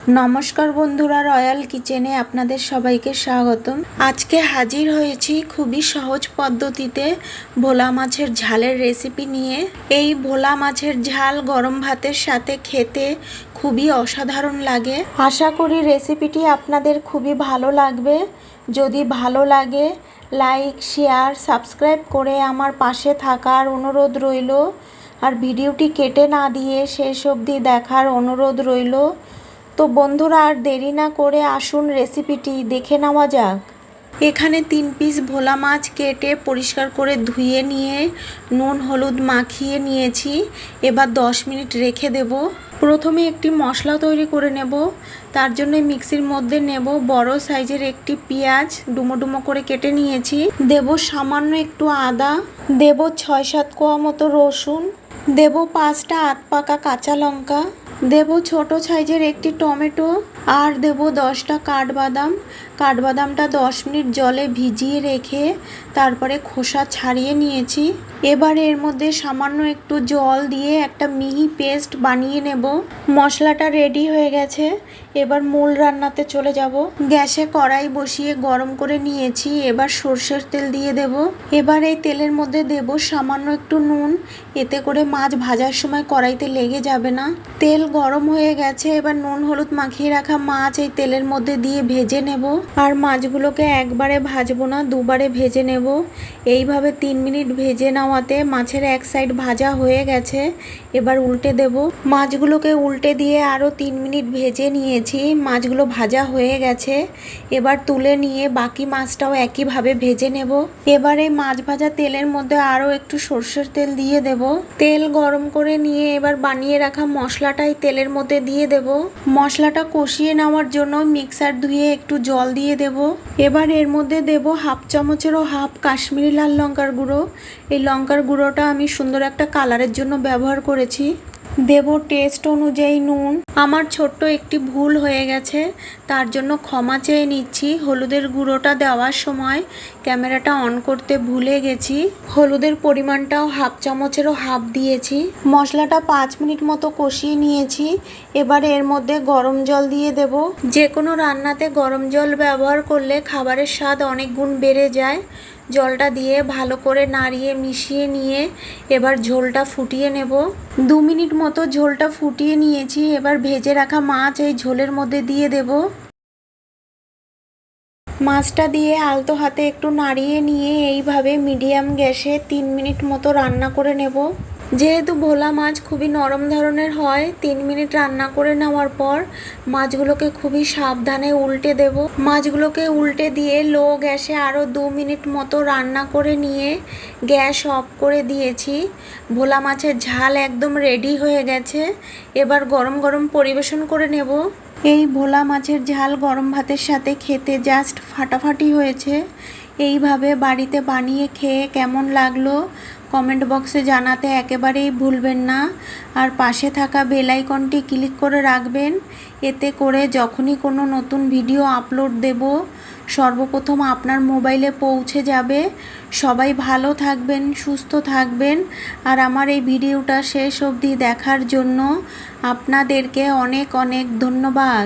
নমস্কার বন্ধুরা, রয়্যাল কিচেনে আপনাদের সবাইকে স্বাগতম। আজকে হাজির হয়েছি খুবই সহজ পদ্ধতিতে ভোলা মাছের ঝালের রেসিপি নিয়ে। এই ভোলা মাছের ঝাল গরম ভাতের সাথে খেতে খুবই অসাধারণ লাগে। আশা করি রেসিপিটি আপনাদের খুবই ভালো লাগবে। যদি ভালো লাগে লাইক, শেয়ার, সাবস্ক্রাইব করে আমার পাশে থাকার অনুরোধ রইল। আর ভিডিওটি কেটে না দিয়ে শেষ অবধি দেখার অনুরোধ রইল। তো বন্ধুরা, আর দেরি না করে আসুন রেসিপিটি দেখে নেওয়া যাক। এখানে 3 পিস ভোলা মাছ কেটে পরিষ্কার করে ধুয়ে নিয়ে নুন হলুদ মাখিয়ে নিয়েছি। এবার 10 মিনিট রেখে দেব। প্রথমে একটি মশলা তৈরি করে নেব। তার জন্য মিক্সির মধ্যে নেব বড় সাইজের একটি পেঁয়াজ, ডুমো ডুমো করে কেটে নিয়েছি। দেব সামান্য একটু আদা, দেব 6-7 কোয়া মতো রসুন, দেব 5টা আধ পাকা কাঁচা লঙ্কা, দেব ছোট সাইজের একটি টমেটো, আর দেব 10টা কাঠবাদাম। কাঠবাদামটা 10 মিনিট জলে ভিজিয়ে রেখে তারপরে খোসা ছাড়িয়ে নিয়েছি। এবার এর মধ্যে সামান্য একটু জল দিয়ে একটা মিহি পেস্ট বানিয়ে নেব। মশলাটা রেডি হয়ে গেছে। এবার মূল রান্নাতে চলে যাব। গ্যাসে কড়াই বসিয়ে গরম করে নিয়েছি। এবার সর্ষের তেল দিয়ে দেব। এবার এই তেলের মধ্যে দেব সামান্য একটু নুন, এতে করে মাছ ভাজার সময় কড়াইতে লেগে যাবে না। তেল গরম হয়ে গেছে। এবার নুন হলুদ মাখিয়ে রাখা মাছ এই তেলের মধ্যে দিয়ে ভেজে নেব। আর মাছগুলোকে একবারে ভাজবো না, দুবারে ভেজে নেব। এইভাবে 3 মিনিট ভেজে নেওয়াতে মাছের এক সাইড ভাজা হয়ে গেছে। এবার উল্টে দেব। মাছগুলোকে উল্টে দিয়ে আরও 3 মিনিট ভেজে নিয়েছি। মাছগুলো ভাজা হয়ে গেছে। এবার তুলে নিয়ে বাকি মাছটাও একইভাবে ভেজে নেব। এবার এই মাছ ভাজা তেলের মধ্যে আরও একটু সর্ষের তেল দিয়ে দেব। তেল গরম করে নিয়ে এবার বানিয়ে রাখা মশলাটাই তেলের মধ্যে দিয়ে দেব। মশলাটা কষিয়ে নেওয়ার জন্য মিক্সার ধুয়ে একটু জল দিয়ে দেব। এবার এর মধ্যে দেব 1/2 চামচেরও হাফ কাশ্মীরি লাল লঙ্কার গুঁড়ো। এই লঙ্কার গুঁড়োটা আমি সুন্দর একটা কালারের জন্য ব্যবহার করেছি। দেব টেস্ট অনুযায়ী নুন। আমার ছোট্ট একটি ভুল হয়ে গেছে, তার জন্য ক্ষমা চেয়ে নিচ্ছি। হলুদের গুঁড়োটা দেওয়ার সময় ক্যামেরাটা অন করতে ভুলে গেছি। হলুদের পরিমাণটাও 1/2 চামচেরও হাফ দিয়েছি। মশলাটা 5 মিনিট মতো কষিয়ে নিয়েছি। এবার এর মধ্যে গরম জল দিয়ে দেব। যে কোনো রান্নাতে গরম জল ব্যবহার করলে খাবারের স্বাদ অনেক গুণ বেড়ে যায়। জলটা দিয়ে ভালো করে নাড়িয়ে মিশিয়ে নিয়ে এবার ঝোলটা ফুটিয়ে নেব। 2 মিনিট মতো ঝোলটা ফুটিয়ে নিয়েছি। এবার ভেজে রাখা মাছ এই ঝোলের মধ্যে দিয়ে দেব। মাছটা দিয়ে আলতো হাতে একটু নাড়িয়ে নিয়ে এইভাবে মিডিয়াম গ্যাসে 3 মিনিট মতো রান্না করে নেব। যেহেতু ভোলা মাছ খুবই নরম ধরনের হয়, 3 মিনিট রান্না করে নেওয়ার পর মাছগুলোকে খুবই সাবধানে উল্টে দেব। মাছগুলোকে উল্টে দিয়ে লো গ্যাসে আরও 2 মিনিট মতো রান্না করে নিয়ে গ্যাস অফ করে দিয়েছি। ভোলা মাছের ঝাল একদম রেডি হয়ে গেছে। এবার গরম গরম পরিবেশন করে নেব। এই ভোলা মাছের ঝাল গরম ভাতের সাথে খেতে জাস্ট ফাটাফাটি হয়েছে। এইভাবে বাড়িতে বানিয়ে খেয়ে কেমন লাগলো কমেন্ট বক্সে জানাতে একেবারেই ভুলবেন না। আর পাশে থাকা বেল আইকনটি ক্লিক করে রাখবেন। এতে করে যখনই কোনো নতুন ভিডিও আপলোড দেব সর্বপ্রথম আপনার মোবাইলে পৌঁছে যাবে। সবাই ভালো থাকবেন, সুস্থ থাকবেন। আর আমার এই ভিডিওটা শেষ অবধি দেখার জন্য আপনাদেরকে অনেক অনেক ধন্যবাদ।